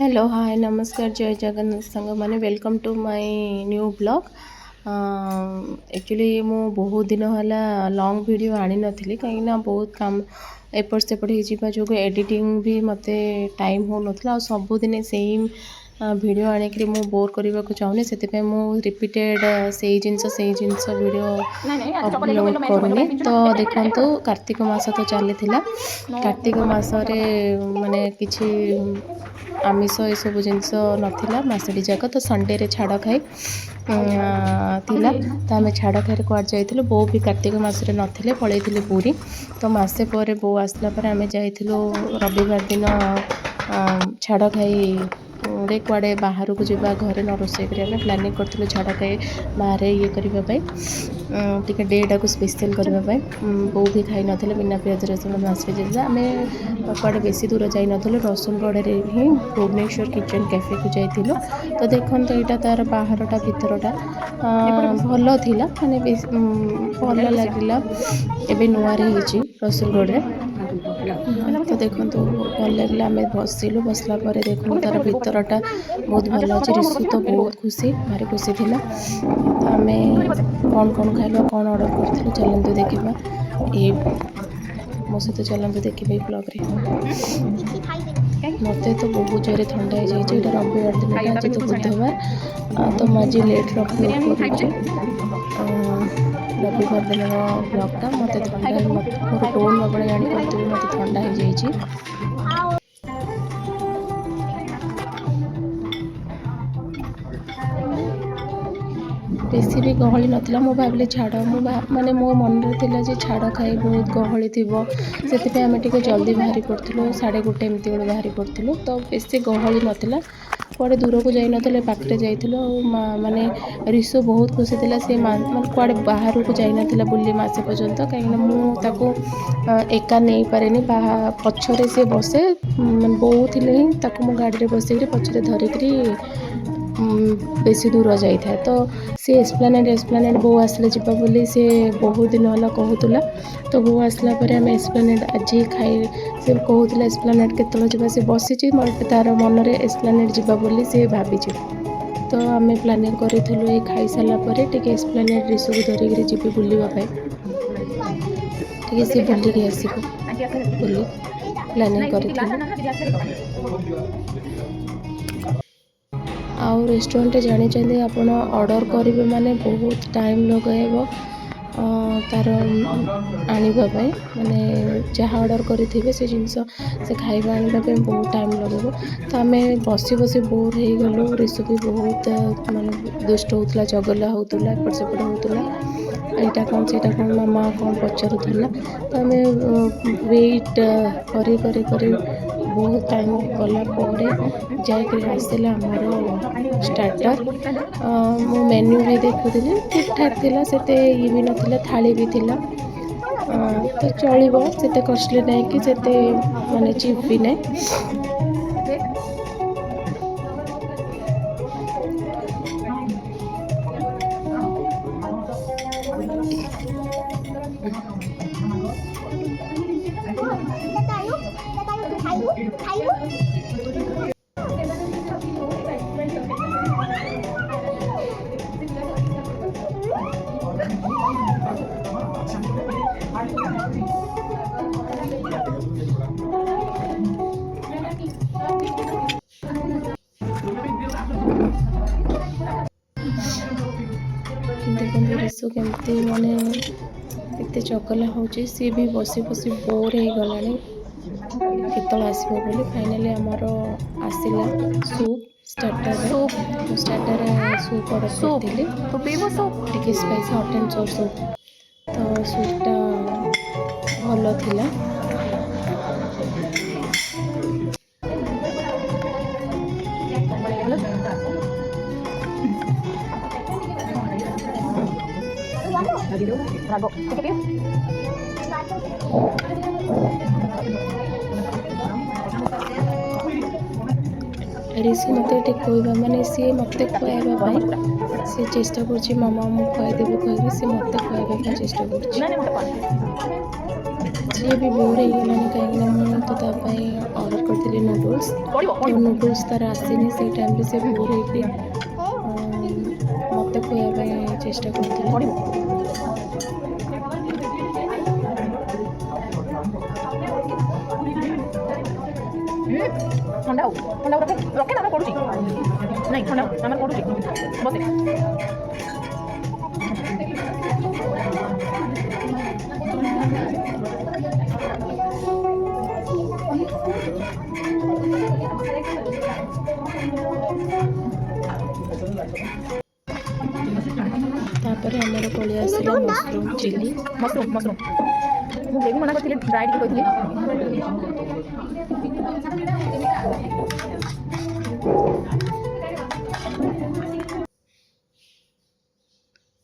Hello hi नमस्कार जय जगन्नाथ सांग मैंने welcome to my new blog. Actually मु बहुत दिन है लॉन्ग वीडियो आनी नथी कहीं बहुत काम एपट सेपट हो जो एडिटिंग भी मते टाइम हो नथला सबुदिन सेम वीडियो आनिक मु बोर करने को चाहूनी से रिपीटेड से जिनस वीडियो अपलोड करूनी। तो देखो कार्तिक मास तो चली कार्तिक मासरे माने किछि आमिष ये सब जिनस नाला मसटी जाक तो संडे छाड़ खाई थिला तो आम छाड़ खाई कुआड जाइलु बो भी कार्तिक मासरे नथिले पलैथिले पूरी। तो मसे पर बो आसला पर आम जाइलु रविवार दिन छाड़ खाई रे कुआडे बाहर को जावा घरे न रोषे करने प्लानिंग करूँ छाड़ खाई बाहर ये करने टी डेटा को स्पेशल करने बो भी खाई ना बिना पियाज रसुण मासे जाइए आम कुआडे बेसी दूर जाई नथुलु रसुलगढ़ ही भुवनेश्वर किचन कैफे को जाइलु। तो देखो यहाँ तार बाहरटा भितरटा भल थिला माने भल लगिला एबे नुआ रसुलगढ़। तो देखो भल लगे आम बसिलु बसला देखो तार भितरटा बहुत भल अच्छे रिसु तो बहुत खुशी भारी खुशी थिला। तो आम कौन कौन खाइल कौन ऑर्डर करूँ चलते देखा ये मो सहित चलते देखिए ब्लॉग रे। मत तो बहुत जोरे ठंडा हो जाए रविवार दिन आज तो बुधवार तो मुझे लेट अपलोड कर रविवार दिन ब्लॉगटा मत ठंडा मोर टोन आप जापर मत ठंडा हो जाए। बेसी भी गहली नाला मु भाविली छाड़ माने मो मन रे छाड़ खाई बहुत गहली थी से आम टे जल्दी बाहरी पड़ू 1:30 एमती बेले बाहरी पड़ू। तो बेसी गहली नाला कुआडे दूर को जाई नथले पाखरे जाइथिलो माने रिसु बहुत खुशी थिला से माने कुआडे बाहर को जाई नथिला बुल्ली मासे पर्यंत कहीं मु ताको एका नहीं पारेनी पछरे से बसे बोउ थिले ही ताको मो गाड़ी रे बसिकरी पछरे धरिकरी बेसी दूर जाए। तो सी एस्प्लानेड बो आसले जीवा बोली सी बहुत दिन है कहूला। तो बो आसला पर आम एस्प्लानेड आज खाई से कहूला एस्प्लानेड केतल जावा से बसी तार मन में एस्प्लानेड जीवा बोली सी भाभी। तो आम प्लानिंग करूँ ये खाई सारापर टे एस्प्लानेड रिसु को धरिकी जी बुलावाई टे सी बुलिकी आसब बोली प्लानिंग कर। आउ रेस्टोरेंट जानी आप ऑर्डर करेंगे माने बहुत टाइम लगे तार आने माने जहाँ ऑर्डर करेंगे से जिनस से खाଇବା आने बहुत टाइम लगे। तो आम बसी बसी बोर हो गलु रिसु भी बहुत माने दुष्ट होता चगला होता एपट सेपट होता यहाँ कौन से कौन मामा कौन पचारूला। तो आम वेट करी बहुत टाइम गला जाकर आसला आमर स्टार्टर मो मेन्यू भी देखुली ठीक ठाक थिला सेते ये भी नथिला थाली भी थिला तो चलिबो सेते कॉस्टली नहीं कि सेते माने चीप भी नहीं। देखो रिसु केमती माने एते चगला होची सी भी बसी बसी बोर हो गला केतल आसब बोली फाइनाली आमर आसला सूप स्टार्टर सूप ऑर्डर करी स्पाइसी हॉट एंड सोर सूप। तो सूपटा भल थिला रिसु मत कहवा माने सी मत खुआवा सी चेष्टा कर मामा मुझे खुआदेवी कह सी मत खुआवा चेष्टा कर। ସିଏ ବି ବୋର୍ ହେଇଗଲାଣି କାହିଁକିନା ମୁଁ ତ ତା ପାଇଁ ଅର୍ଡ଼ର କରିଥିଲି ନୁଡ଼ଲ୍ସ। ତ ନୁଡ଼ଲ୍ସ ତାର ଆସିନି, ସେଇ ଟାଇମ୍ରେ ସେ ବୋର୍ ହେଇକି ମୋତେ ଖୁଆଇବା ପାଇଁ ଚେଷ୍ଟା କରୁଥିଲା। ଥଣ୍ଡା ହଉ ରଖେ ନା ପଡ଼ୁଛି ନାଇଁ ଥଣ୍ଡା ଆମର ପଡ଼ୁଛି ବସେ ତାପରେ ଆମର ପଳେଇ ଆସିଲା ମସରୁମ୍ ଚିଲି। ମସରୁମ୍ ମୁଁ ଗ୍ରେଭି ମନା କରିଥିଲି, ଡ୍ରାଏ ଟିକେ କହିଥିଲି।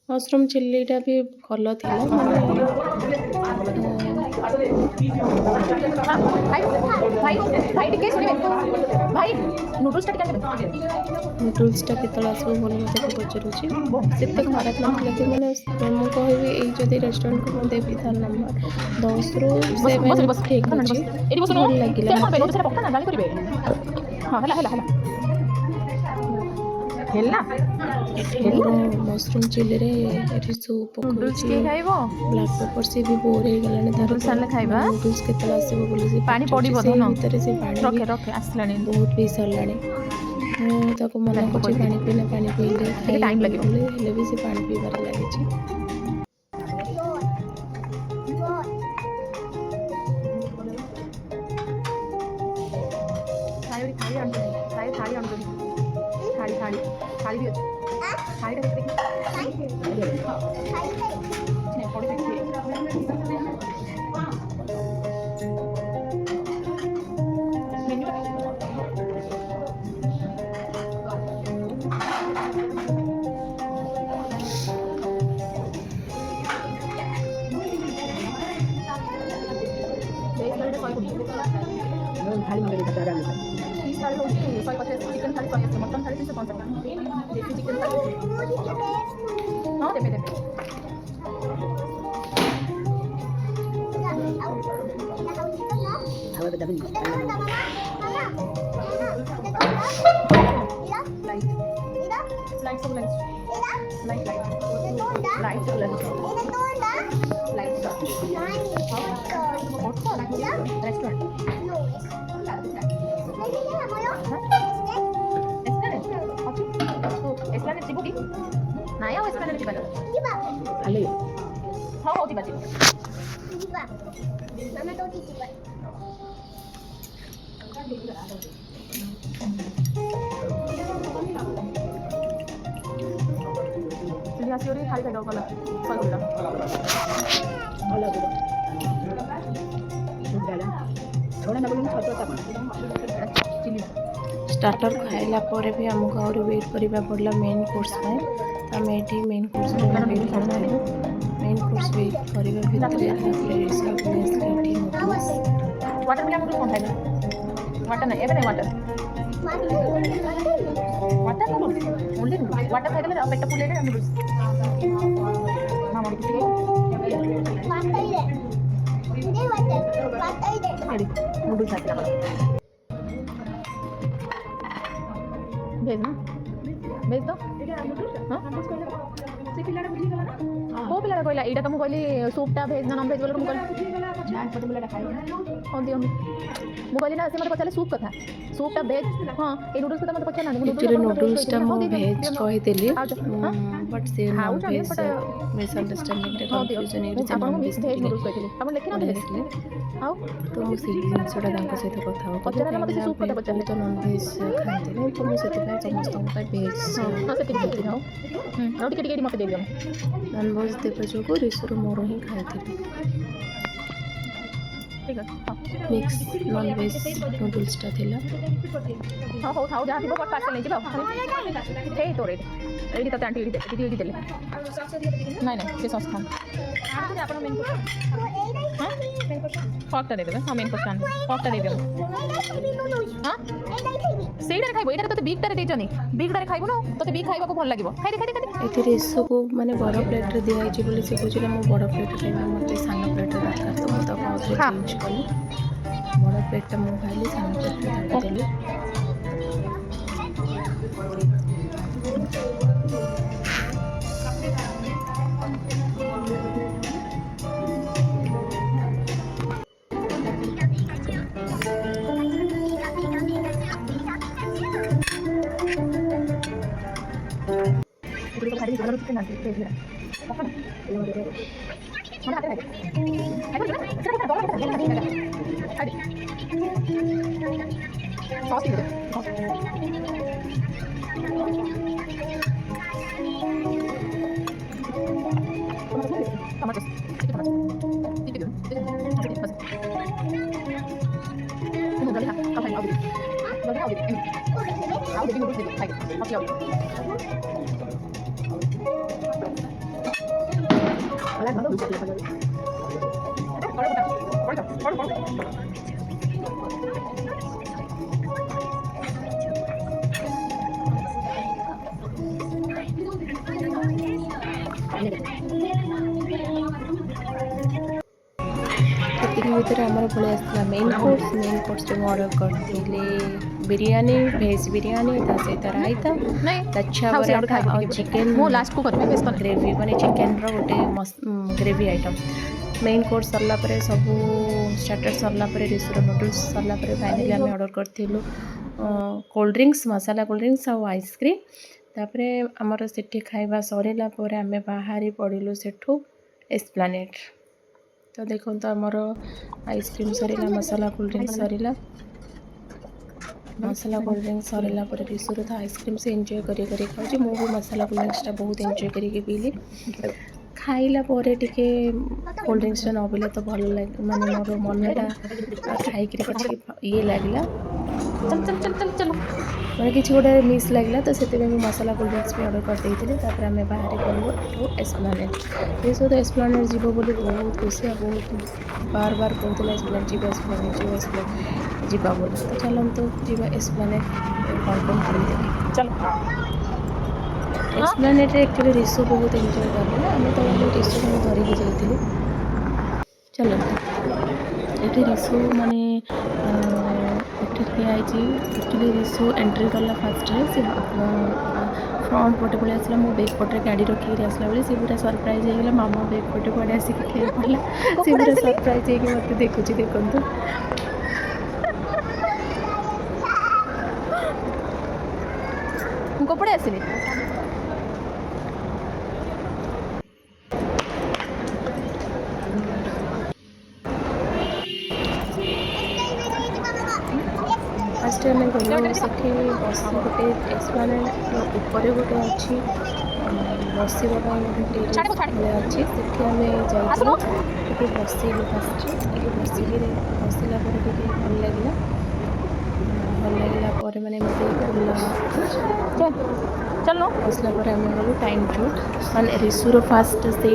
ମସରୁମ୍ ଚିଲ୍ଲିଟା ବି ଭଲ ଥିଲା, ମାନେ ଭାଇ ଟିକେ ଶୁଣିବେ ଭାଇ ନୁଡଲ୍ସଟା ଟିକେ ନୁଡ଼ଲ୍ସଟା କେତେବେଳେ ଆସିବ ବୋଲି ମୋତେ ପଚାରୁଛି। ସେତେ ଖରାପ ନଥିଲା କି ମାନେ ମୁଁ କହିବି ଏଇ ଯଦି ରେଷ୍ଟୁରାଣ୍ଟକୁ ମୁଁ ଦେବି ତା ନମ୍ବର 10ରୁ 7 ଠିକ୍ ଅଛି, ଭଲ ଲାଗିଲା ମୋତେ। ଏଠି ମୋର ମସରୁମ୍ ଚିଲ୍ଲିରେ ଏଠି ସୁପ୍ ପକଉଛି, ବ୍ଲାକ୍ ପେପର୍। ସିଏ ବି ବୋର୍ ହେଇଗଲାଣି, ତାର ନୁଡ଼ଲ୍ସ କେତେବେଳେ ଆସିବ ବୋଲି ସେ ପାଣି ପଚାରୁଛି। ପଡ଼ିବ ସେଇ ଭିତରେ ସେ ପାଣି ବି ଆସିଲାଣି ବହୁତ ପିଇ ସାରିଲାଣି। ମୁଁ ତାକୁ ମନା କରୁଛି ପାଣି ପିଇଲେ ଟାଇମ୍ ଖାଇବି ଲାଗିବ। ବୋଲି, ହେଲେ ବି ସେ ପାଣି ପିଇବାରେ ଲାଗିଛି। ନାଇଁ ଆଉ ଏସ୍ପ୍ଲାନେଡ୍ ଯିବା ଖାଲି ହଉ ଯିବା ଆସିବ ଖାଇ ଖାଇଦେବ ଭଲ ଷ୍ଟାର୍ଟର ଖାଇଲା ପରେ ବି ଆମକୁ ଆହୁରି ୱେଟ୍ କରିବା ପଡ଼ିଲା ମେନ୍ କୋର୍ସ ପାଇଁ। ଆମେ ଏଠି ମେନ୍ କୋର୍ସ ପାଇଁ ୱେଟ୍ କରିଥିଲୁ। ମେନ୍ କୋର୍ସ ୱେଟ୍ କରିବା ଭିତରେ ତାପରେ ରିସର୍ଭ ନେଇ ଆସିଲେ ଏଠି ନୁଡ଼ଲ୍ସ। वाटर मिला नूडल्स कौन खाएगा? वाटर नहीं, एवं नहीं water noodles only noodles water खाएगा ना पेट फुल लेगा नूडल्स मामा की नूडल्स खाते हैं भेज ना भेज दो हां से पिलाटा बुझी गला ना को पिलाटा कहला एटा तो मु कहली सूपटा भेज ना नॉन भेज बोले मु कहली जान पटे पिलाटा खाई कौन दियो मु कहली ना से मते पचाले सूप कथा सूपटा भेज हां ए नूडल्स को मते पचाना एक्चुअली नूडल्सटा मु भेज କହିଥିଲି बट से नॉन भेज मिसअंडरस्टैंडिंग रे कंफ्यूजन हे जे नॉन भेज नूडल्स कहली अपन लेखि ना भेज आउ तो मु से जिनसटा तांको सहित कथा हो पचारा मते सूप कथा पचाले तो नॉन भेज खाते नहीं तो मु सेते पे समस्त को भेज हां से ठीक है हां और टिके टिके मते दे दियो नॉन भेज देबे जो को रिसुर मोर ही खाइथिली ठीक है मिक्स नॉन भेज नूडल्स टा थिला हां हो खाओ जहां थी बट पार्सल नहीं जिबा हे तो रेट एडी तो आंटी एडी देले नहीं नहीं से सॉस खान आपण मेन कोर्स हां मेन कोर्स फॉकटा दे देबे हां मेन कोर्स खान फॉकटा दे देबे हां सेडा खाइबो एटा तो बिग टारे देजनी बिग टारे खाइबो ना तो बिग खाइबा को भल लागिबो खाइ दे एथिरे सब माने बड़ प्लेट रे दिया आइछि बोली से बुझिले मो बड़ प्लेट खाइबा मते सानो प्लेट दरकार तो मो तो चेंज कली बड़ प्लेटा मुझे खाइली सान प्लेटा देली भितर आमर पलि आसला मेन कोर्स ऑर्डर करते बिरयानी भेज बिरयानी ता सहित रायता लच्छा पराठा और चिकेन लास्ट को ग्रेवी माने चिकेन रो गोटे ग्रेवी आइटम मेन कोर्स सरला परे सब स्टार्टर सरला परे रिसोर नूडल्स सरला परे फाइनली आम ऑर्डर करथिलु कोल्ड ड्रिंक्स मसाला कोल्ड ड्रिंक्स और आइसक्रीम तापरे आमर सेठी खाइबा सरीला परे आमे बाहरी पड़िलु सेठू एस्प्लानेड तो देखो तो आमर आइसक्रीम सरीला मसाला कोल्ड ड्रिंक्स सरीला मसाला कोल्ड ड्रिंक्स सरला पर रिसोर था आइसक्रीम से एंजॉय करी खाऊँ मु भी मसाला कोल्ड ड्रिंक्स बहुत एंजॉय करके पीली खाइला पोरे टिके कोल्ड ड्रिंक्स न पीले तो भल लगे माने मोर मनटा खाई ये लगला चल चल चल चल चल मैंने किसी गोटे मिस लगला तो से मसाला कोल्ड ड्रिंक्स भी ऑर्डर करते आम बाहर गलु एस्प्लानेड ये सब तो एस्प्लानेड जीव बोली बहुत खुशी बहुत बार बार कहते एस्प्लानेड जीव एस्प्लानेड जीव एस्प्लानेड जीवा बोली तो चलते जीवा एस्प्लानेड कौन कौन कर चलो एस्प्लानेड एक्चुअली रिसो बहुत एंजॉय करले आम तो रिसो को धरिकी जाइए चलो ये रिसो माने एक्चुअली रिसो एंट्री कला फास्ट से फ्रंट पटे पड़े आसला मो बैक पटे गाड़ी रखी आसला बेले सी पूरा सरप्राइज होगा मामा बैक पटे पड़े आसिक खेल पड़ा सी पूरा सरप्राइज होगी मत देखुची देखु कपड़े आसली फास्ट आम गलु से बस गोटे एस्प्लानेड ऊपर गोटे अच्छी बसवा गोटे अच्छी से आम जाइलु बसलु फास्ट बसिक बसला भल लगे मैंने चलो बसला आम गलु टाइम जोन माने रिसुर फास्ट से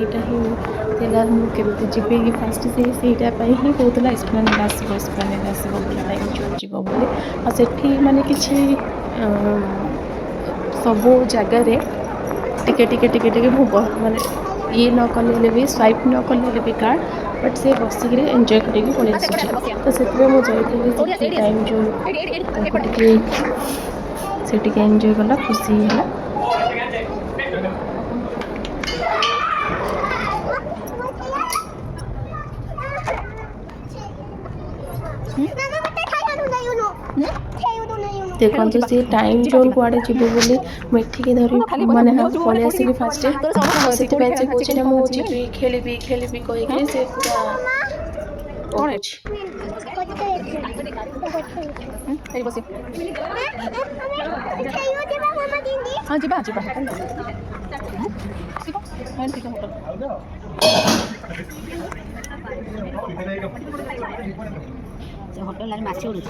मुझे जीवे कि फास्ट से ही कहला एस्प्लानेड आसो बोला टाइम जोन जीव बोली और सेठी माने किसी सब जगार टिके टिके टिके टिके माने ये न कले भी स्वाइप न कले भी कार्ड बट से बसिक एंजॉय करके पलि आसूँ तो से मुझे टाइम जोन से एंजॉय कला खुशी है देखो सी टाइम जोन कुआड़े जीव बोली मुझे धरी माने पलि आसिक फास्ट से कहे मुझे खेली कहीकि से पूरा हाँ जी होटल माछ उड़ू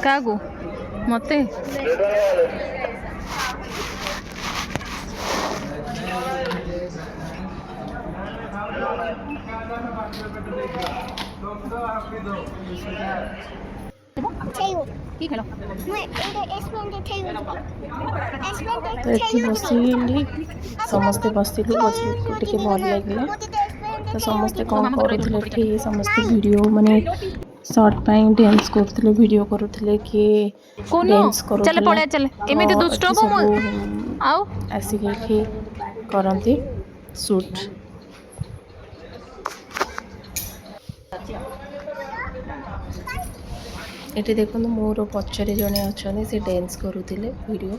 क्या गो मते କି ଖେଳ? ତ ଏଠି ବସିଲି, ସମସ୍ତେ ବସିଲୁ, ବସିକି ଟିକେ ଭଲ ଲାଗିଲା। ତ ସମସ୍ତେ କ'ଣ କରୁଥିଲେ ଏଠି, ସମସ୍ତେ ଭିଡ଼ିଓ ମାନେ ସର୍ଟ ପାଇଁ ଡ୍ୟାନ୍ସ କରୁଥିଲେ, ଭିଡ଼ିଓ କରୁଥିଲେ, କିଏ କୋନୁ ଡ୍ୟାନ୍ସ ଚାଲ କରୁଥିଲା। ପଳେଇ ଚାଲ, ତ ଏମିତି ଦୁଷ୍ଟ ଏଠି ହବୁ ମୁଁ ସବୁ ଆଉ ଆସିକି ଏଠି କରନ୍ତି ସୁଟ୍। ଏଠି ଦେଖନ୍ତୁ ମୋର ପଛରେ ଜଣେ ଅଛନ୍ତି, ସେ ଡ୍ୟାନ୍ସ କରୁଥିଲେ ଭିଡ଼ିଓ।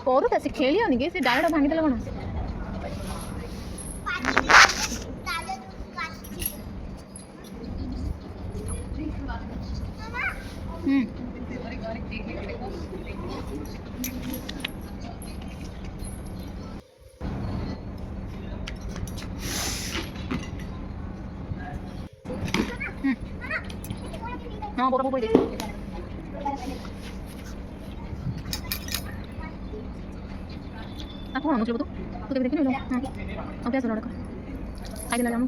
କରୁଥା, ସେ ଖେଳିବନି କି? ସେ ଡାଳଟା ଭାଙ୍ଗିଦେଲେ କ'ଣ? ହୁଁ ହଁ ବଡ଼ ବୋଉ ଦେଇଛି। ତାକୁ କ'ଣ ଅନୁଛୁ ତୁ? ତୁ କେବେ ଦେଖିନୁ? ହଁ ଅଭ୍ୟାସ ରଡ଼ କର। ଖାଇଦେଲା ଜାମୁ।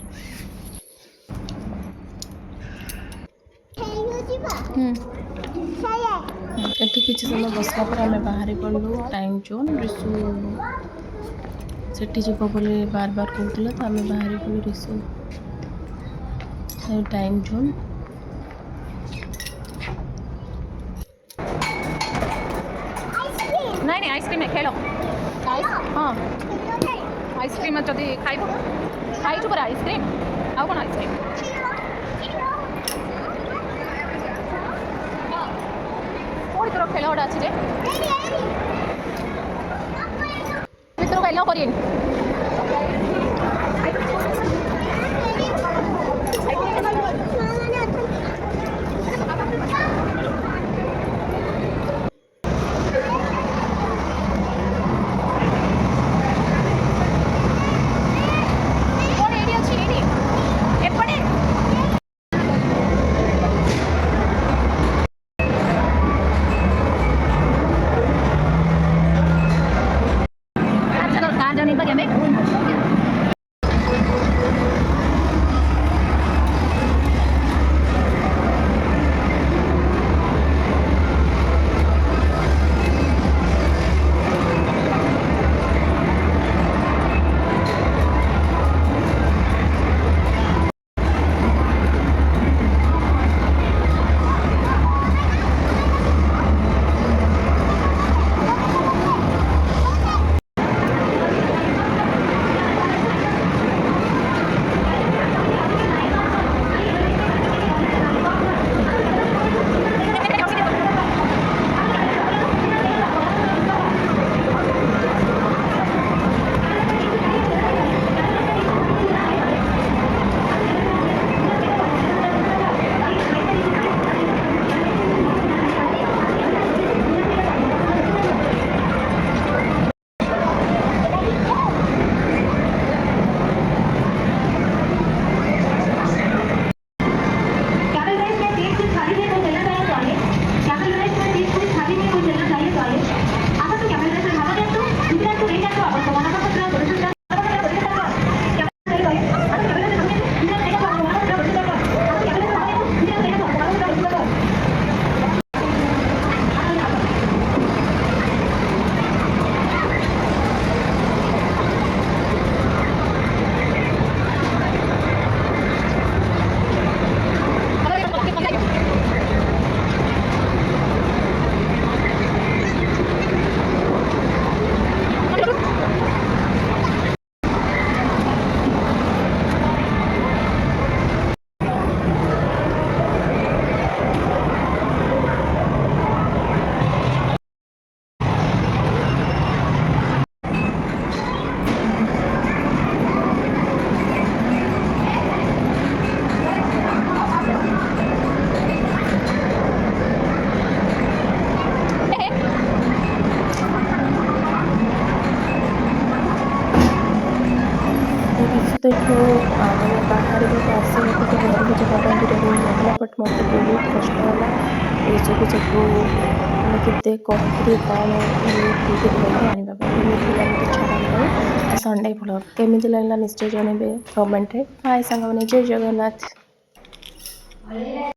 ଏଠି କିଛି ସମୟ ବସିଲା ପରେ ଆମେ ବାହାରି ପଡ଼ିଲୁ ଟାଇମ୍ ଜୋନ୍। ରିସୁ ସେଠି ଯିବ ବୋଲି ବାର କହୁଥିଲା, ତ ଆମେ ବାହାରି ପଡ଼ିଲୁ ରିସୁ ଟାଇମ୍ ଜୋନ୍। ନାଇଁ ନାଇଁ ଆଇସ୍କ୍ରିମ୍ ଖେଳ। ହଁ ଆଇସ୍କ୍ରିମ୍ ଯଦି ଖାଇବ, ଖାଇଛୁ ପରା ଆଇସ୍କ୍ରିମ୍। ଆଉ କ'ଣ ଆଇସ୍କ୍ରିମ୍? କୋଉଠି ତୋର ଖେଳ ଗୋଟେ ଅଛି ଯେ? ଭିତରକୁ ଏଲାଉ କରିବେନି। କ'ଣ ଏଇଠି ଅଛି? ଏଇଠି ଏପଟେ कहाँ जाने का क्या मैं? देखो मैंने बाहर भी आसे तो घर भी जब भी रही बट मत बहुत कष्ट है ये सब सब मैंने केते कहते कौन आने मत छाड़ा संडे ब्लॉग केमी लगे निश्चय जनइबे कमेंट रे। हाय सांग मैंने जय जगन्नाथ।